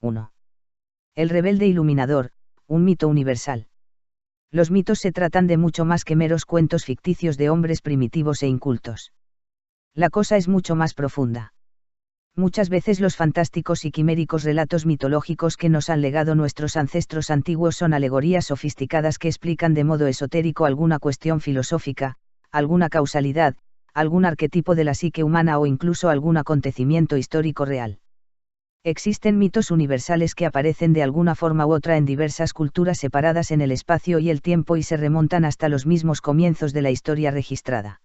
1. El rebelde iluminador, un mito universal. Los mitos se tratan de mucho más que meros cuentos ficticios de hombres primitivos e incultos. La cosa es mucho más profunda. Muchas veces los fantásticos y quiméricos relatos mitológicos que nos han legado nuestros ancestros antiguos son alegorías sofisticadas que explican de modo esotérico alguna cuestión filosófica, alguna causalidad, algún arquetipo de la psique humana o incluso algún acontecimiento histórico real. Existen mitos universales que aparecen de alguna forma u otra en diversas culturas separadas en el espacio y el tiempo y se remontan hasta los mismos comienzos de la historia registrada.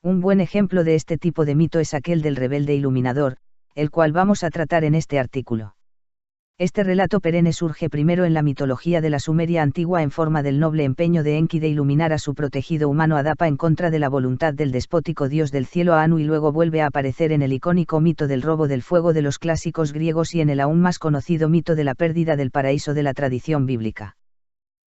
Un buen ejemplo de este tipo de mito es aquel del rebelde iluminador, el cual vamos a tratar en este artículo. Este relato perenne surge primero en la mitología de la Sumeria antigua en forma del noble empeño de Enki de iluminar a su protegido humano Adapa en contra de la voluntad del despótico dios del cielo Anu y luego vuelve a aparecer en el icónico mito del robo del fuego de los clásicos griegos y en el aún más conocido mito de la pérdida del paraíso de la tradición bíblica.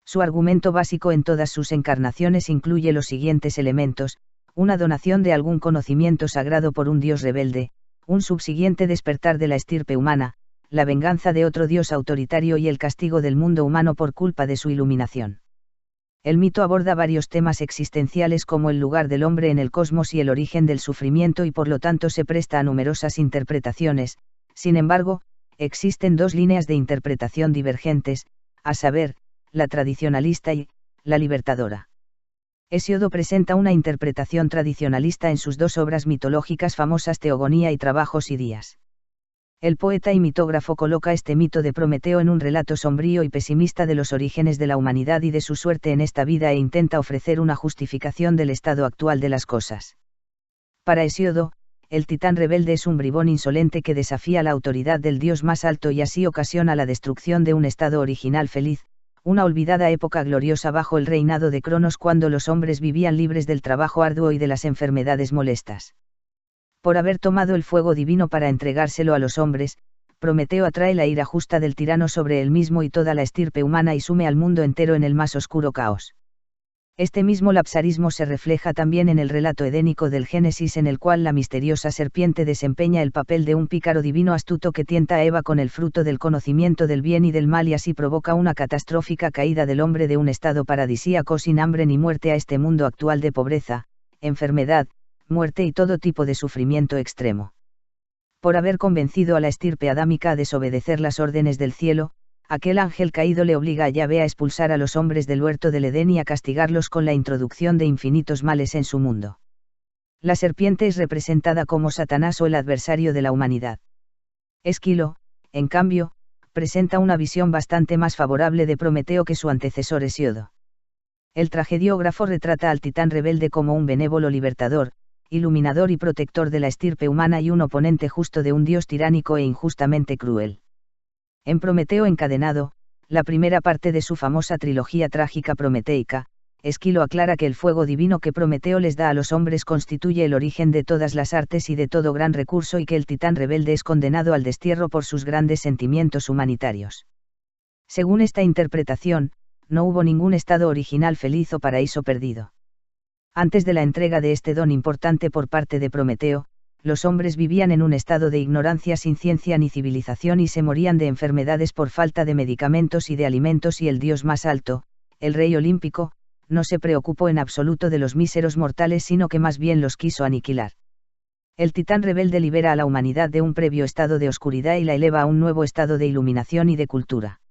Su argumento básico en todas sus encarnaciones incluye los siguientes elementos: una donación de algún conocimiento sagrado por un dios rebelde, un subsiguiente despertar de la estirpe humana, la venganza de otro dios autoritario y el castigo del mundo humano por culpa de su iluminación. El mito aborda varios temas existenciales como el lugar del hombre en el cosmos y el origen del sufrimiento y por lo tanto se presta a numerosas interpretaciones. Sin embargo, existen dos líneas de interpretación divergentes, a saber, la tradicionalista y la libertadora. Hesíodo presenta una interpretación tradicionalista en sus dos obras mitológicas famosas Teogonía y Trabajos y Días. El poeta y mitógrafo coloca este mito de Prometeo en un relato sombrío y pesimista de los orígenes de la humanidad y de su suerte en esta vida e intenta ofrecer una justificación del estado actual de las cosas. Para Hesíodo, el titán rebelde es un bribón insolente que desafía la autoridad del dios más alto y así ocasiona la destrucción de un estado original feliz, una olvidada época gloriosa bajo el reinado de Cronos cuando los hombres vivían libres del trabajo arduo y de las enfermedades molestas. Por haber tomado el fuego divino para entregárselo a los hombres, Prometeo atrae la ira justa del tirano sobre él mismo y toda la estirpe humana y sume al mundo entero en el más oscuro caos. Este mismo lapsarismo se refleja también en el relato edénico del Génesis en el cual la misteriosa serpiente desempeña el papel de un pícaro divino astuto que tienta a Eva con el fruto del conocimiento del bien y del mal y así provoca una catastrófica caída del hombre de un estado paradisíaco sin hambre ni muerte a este mundo actual de pobreza, enfermedad, muerte y todo tipo de sufrimiento extremo. Por haber convencido a la estirpe adámica a desobedecer las órdenes del cielo, aquel ángel caído le obliga a Yahvé a expulsar a los hombres del huerto del Edén y a castigarlos con la introducción de infinitos males en su mundo. La serpiente es representada como Satanás o el adversario de la humanidad. Esquilo, en cambio, presenta una visión bastante más favorable de Prometeo que su antecesor Hesíodo. El tragediógrafo retrata al titán rebelde como un benévolo libertador, iluminador y protector de la estirpe humana y un oponente justo de un dios tiránico e injustamente cruel. En Prometeo encadenado, la primera parte de su famosa trilogía trágica prometeica, Esquilo aclara que el fuego divino que Prometeo les da a los hombres constituye el origen de todas las artes y de todo gran recurso y que el titán rebelde es condenado al destierro por sus grandes sentimientos humanitarios. Según esta interpretación, no hubo ningún estado original feliz o paraíso perdido. Antes de la entrega de este don importante por parte de Prometeo, los hombres vivían en un estado de ignorancia sin ciencia ni civilización y se morían de enfermedades por falta de medicamentos y de alimentos y el dios más alto, el rey olímpico, no se preocupó en absoluto de los míseros mortales sino que más bien los quiso aniquilar. El titán rebelde libera a la humanidad de un previo estado de oscuridad y la eleva a un nuevo estado de iluminación y de cultura.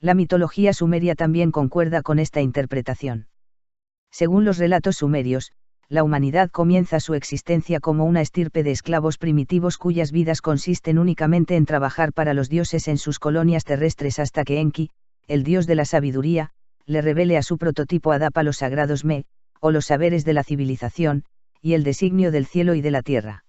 La mitología sumeria también concuerda con esta interpretación. Según los relatos sumerios, la humanidad comienza su existencia como una estirpe de esclavos primitivos cuyas vidas consisten únicamente en trabajar para los dioses en sus colonias terrestres hasta que Enki, el dios de la sabiduría, le revele a su prototipo Adapa los sagrados o los saberes de la civilización, y el designio del cielo y de la tierra.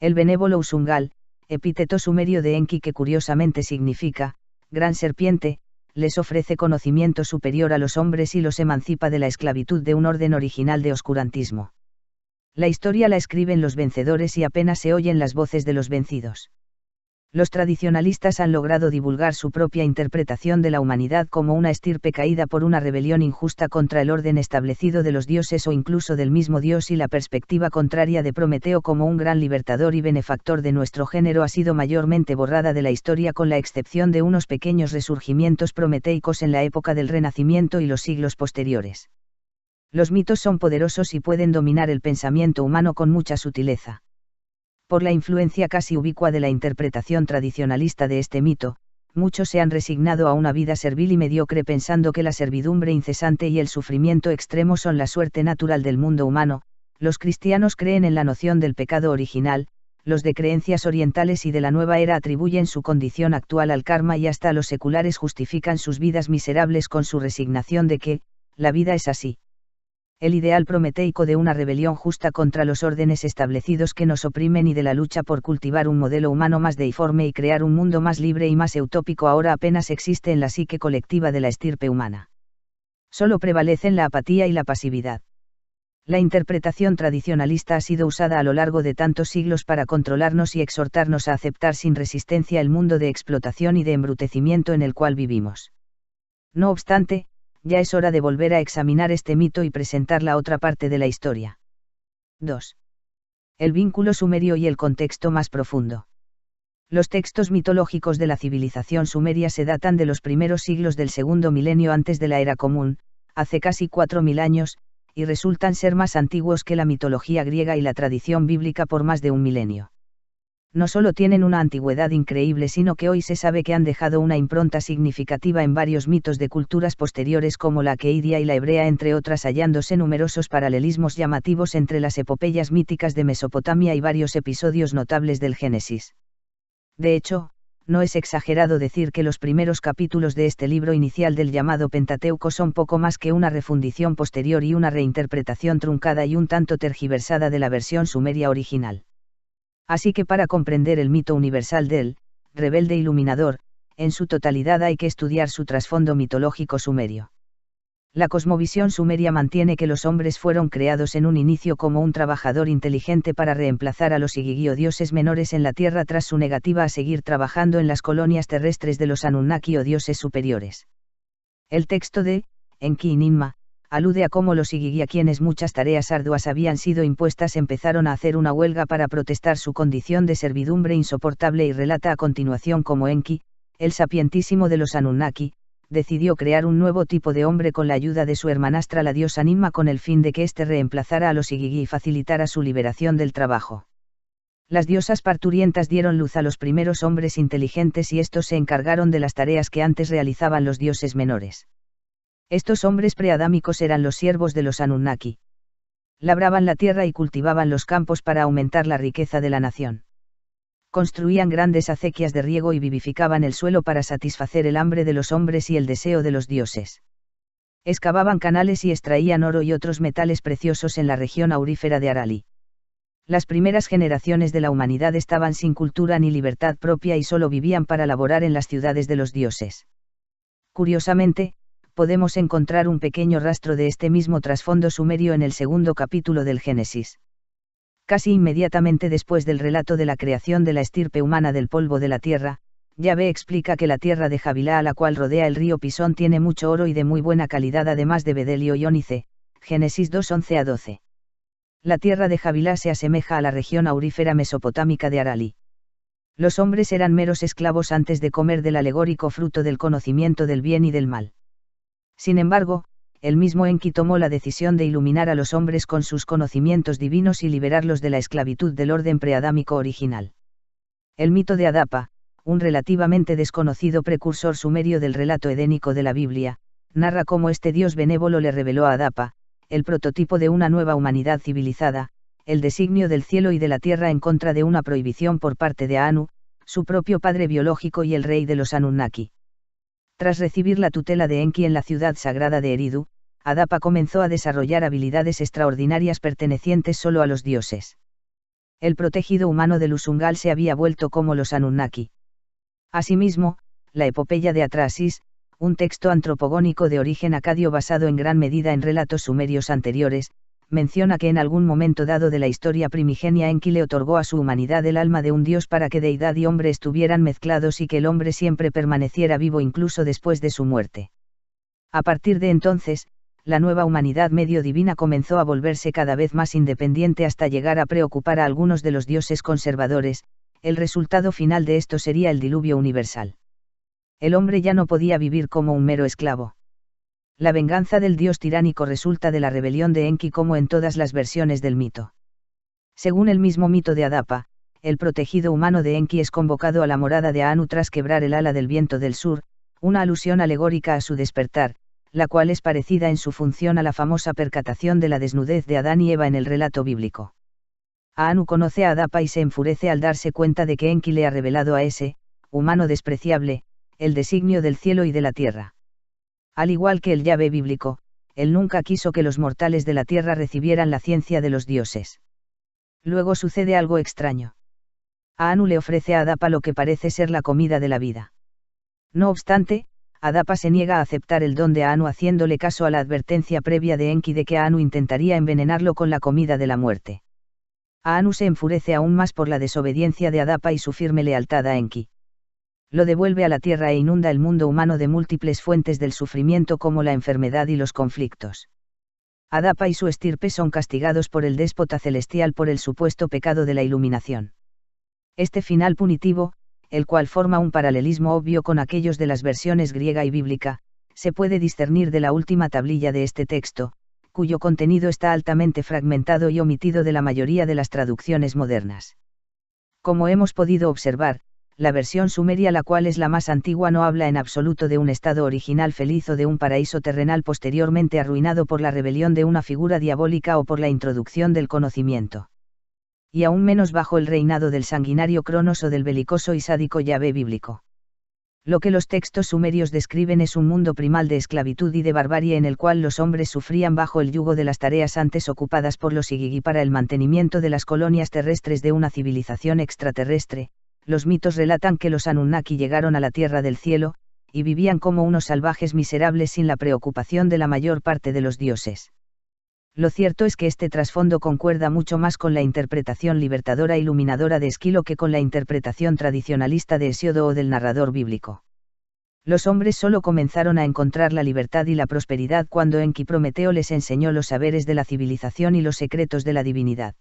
El benévolo Usungal, epíteto sumerio de Enki que curiosamente significa, gran serpiente, les ofrece conocimiento superior a los hombres y los emancipa de la esclavitud de un orden original de oscurantismo. La historia la escriben los vencedores y apenas se oyen las voces de los vencidos. Los tradicionalistas han logrado divulgar su propia interpretación de la humanidad como una estirpe caída por una rebelión injusta contra el orden establecido de los dioses o incluso del mismo Dios, y la perspectiva contraria de Prometeo como un gran libertador y benefactor de nuestro género ha sido mayormente borrada de la historia, con la excepción de unos pequeños resurgimientos prometeicos en la época del Renacimiento y los siglos posteriores. Los mitos son poderosos y pueden dominar el pensamiento humano con mucha sutileza. Por la influencia casi ubicua de la interpretación tradicionalista de este mito, muchos se han resignado a una vida servil y mediocre pensando que la servidumbre incesante y el sufrimiento extremo son la suerte natural del mundo humano. Los cristianos creen en la noción del pecado original, los de creencias orientales y de la nueva era atribuyen su condición actual al karma, y hasta los seculares justifican sus vidas miserables con su resignación de que, la vida es así. El ideal prometeico de una rebelión justa contra los órdenes establecidos que nos oprimen y de la lucha por cultivar un modelo humano más deiforme y crear un mundo más libre y más utópico ahora apenas existe en la psique colectiva de la estirpe humana. Solo prevalecen la apatía y la pasividad. La interpretación tradicionalista ha sido usada a lo largo de tantos siglos para controlarnos y exhortarnos a aceptar sin resistencia el mundo de explotación y de embrutecimiento en el cual vivimos. No obstante, ya es hora de volver a examinar este mito y presentar la otra parte de la historia. 2. El vínculo sumerio y el contexto más profundo. Los textos mitológicos de la civilización sumeria se datan de los primeros siglos del segundo milenio antes de la era común, hace casi 4000 años, y resultan ser más antiguos que la mitología griega y la tradición bíblica por más de un milenio. No solo tienen una antigüedad increíble, sino que hoy se sabe que han dejado una impronta significativa en varios mitos de culturas posteriores como la aqueidia y la hebrea, entre otras, hallándose numerosos paralelismos llamativos entre las epopeyas míticas de Mesopotamia y varios episodios notables del Génesis. De hecho, no es exagerado decir que los primeros capítulos de este libro inicial del llamado Pentateuco son poco más que una refundición posterior y una reinterpretación truncada y un tanto tergiversada de la versión sumeria original. Así que para comprender el mito universal del rebelde iluminador, en su totalidad hay que estudiar su trasfondo mitológico sumerio. La cosmovisión sumeria mantiene que los hombres fueron creados en un inicio como un trabajador inteligente para reemplazar a los Igigi o dioses menores en la tierra tras su negativa a seguir trabajando en las colonias terrestres de los Anunnaki o dioses superiores. El texto de Enki y Ninma alude a cómo los Igigi, a quienes muchas tareas arduas habían sido impuestas, empezaron a hacer una huelga para protestar su condición de servidumbre insoportable, y relata a continuación cómo Enki, el sapientísimo de los Anunnaki, decidió crear un nuevo tipo de hombre con la ayuda de su hermanastra la diosa Ninma, con el fin de que éste reemplazara a los Igigi y facilitara su liberación del trabajo. Las diosas parturientas dieron luz a los primeros hombres inteligentes y estos se encargaron de las tareas que antes realizaban los dioses menores. Estos hombres preadámicos eran los siervos de los Anunnaki. Labraban la tierra y cultivaban los campos para aumentar la riqueza de la nación. Construían grandes acequias de riego y vivificaban el suelo para satisfacer el hambre de los hombres y el deseo de los dioses. Excavaban canales y extraían oro y otros metales preciosos en la región aurífera de Arali. Las primeras generaciones de la humanidad estaban sin cultura ni libertad propia y solo vivían para laborar en las ciudades de los dioses. Curiosamente, podemos encontrar un pequeño rastro de este mismo trasfondo sumerio en el segundo capítulo del Génesis. Casi inmediatamente después del relato de la creación de la estirpe humana del polvo de la tierra, Yahvé explica que la tierra de Javilá, a la cual rodea el río Pisón, tiene mucho oro y de muy buena calidad, además de bedelio y ónice. Génesis 2:11-12. La tierra de Javilá se asemeja a la región aurífera mesopotámica de Arali. Los hombres eran meros esclavos antes de comer del alegórico fruto del conocimiento del bien y del mal. Sin embargo, el mismo Enki tomó la decisión de iluminar a los hombres con sus conocimientos divinos y liberarlos de la esclavitud del orden preadámico original. El mito de Adapa, un relativamente desconocido precursor sumerio del relato edénico de la Biblia, narra cómo este dios benévolo le reveló a Adapa, el prototipo de una nueva humanidad civilizada, el designio del cielo y de la tierra en contra de una prohibición por parte de Anu, su propio padre biológico y el rey de los Anunnaki. Tras recibir la tutela de Enki en la ciudad sagrada de Eridu, Adapa comenzó a desarrollar habilidades extraordinarias pertenecientes solo a los dioses. El protegido humano de Lusungal se había vuelto como los Anunnaki. Asimismo, la epopeya de Atrasis, un texto antropogónico de origen acadio basado en gran medida en relatos sumerios anteriores, menciona que en algún momento dado de la historia primigenia Enki le otorgó a su humanidad el alma de un dios para que deidad y hombre estuvieran mezclados y que el hombre siempre permaneciera vivo incluso después de su muerte. A partir de entonces, la nueva humanidad medio divina comenzó a volverse cada vez más independiente hasta llegar a preocupar a algunos de los dioses conservadores. El resultado final de esto sería el diluvio universal. El hombre ya no podía vivir como un mero esclavo. La venganza del dios tiránico resulta de la rebelión de Enki como en todas las versiones del mito. Según el mismo mito de Adapa, el protegido humano de Enki es convocado a la morada de Anu tras quebrar el ala del viento del sur, una alusión alegórica a su despertar, la cual es parecida en su función a la famosa percatación de la desnudez de Adán y Eva en el relato bíblico. Anu conoce a Adapa y se enfurece al darse cuenta de que Enki le ha revelado a ese, humano despreciable, el designio del cielo y de la tierra. Al igual que el Yahvé bíblico, él nunca quiso que los mortales de la tierra recibieran la ciencia de los dioses. Luego sucede algo extraño. Anu le ofrece a Adapa lo que parece ser la comida de la vida. No obstante, Adapa se niega a aceptar el don de Anu haciéndole caso a la advertencia previa de Enki de que Anu intentaría envenenarlo con la comida de la muerte. Anu se enfurece aún más por la desobediencia de Adapa y su firme lealtad a Enki. Lo devuelve a la tierra e inunda el mundo humano de múltiples fuentes del sufrimiento como la enfermedad y los conflictos. Adapa y su estirpe son castigados por el déspota celestial por el supuesto pecado de la iluminación. Este final punitivo, el cual forma un paralelismo obvio con aquellos de las versiones griega y bíblica, se puede discernir de la última tablilla de este texto, cuyo contenido está altamente fragmentado y omitido de la mayoría de las traducciones modernas. Como hemos podido observar, la versión sumeria, la cual es la más antigua, no habla en absoluto de un estado original feliz o de un paraíso terrenal posteriormente arruinado por la rebelión de una figura diabólica o por la introducción del conocimiento. Y aún menos bajo el reinado del sanguinario Cronos o del belicoso y sádico Yahvé bíblico. Lo que los textos sumerios describen es un mundo primal de esclavitud y de barbarie en el cual los hombres sufrían bajo el yugo de las tareas antes ocupadas por los Igigi para el mantenimiento de las colonias terrestres de una civilización extraterrestre. Los mitos relatan que los Anunnaki llegaron a la tierra del cielo, y vivían como unos salvajes miserables sin la preocupación de la mayor parte de los dioses. Lo cierto es que este trasfondo concuerda mucho más con la interpretación libertadora e iluminadora de Esquilo que con la interpretación tradicionalista de Hesíodo o del narrador bíblico. Los hombres solo comenzaron a encontrar la libertad y la prosperidad cuando Enki Prometeo les enseñó los saberes de la civilización y los secretos de la divinidad.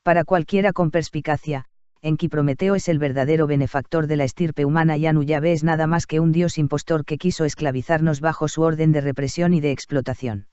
Para cualquiera con perspicacia, Enki Prometeo es el verdadero benefactor de la estirpe humana y Anu Yahvé es nada más que un dios impostor que quiso esclavizarnos bajo su orden de represión y de explotación.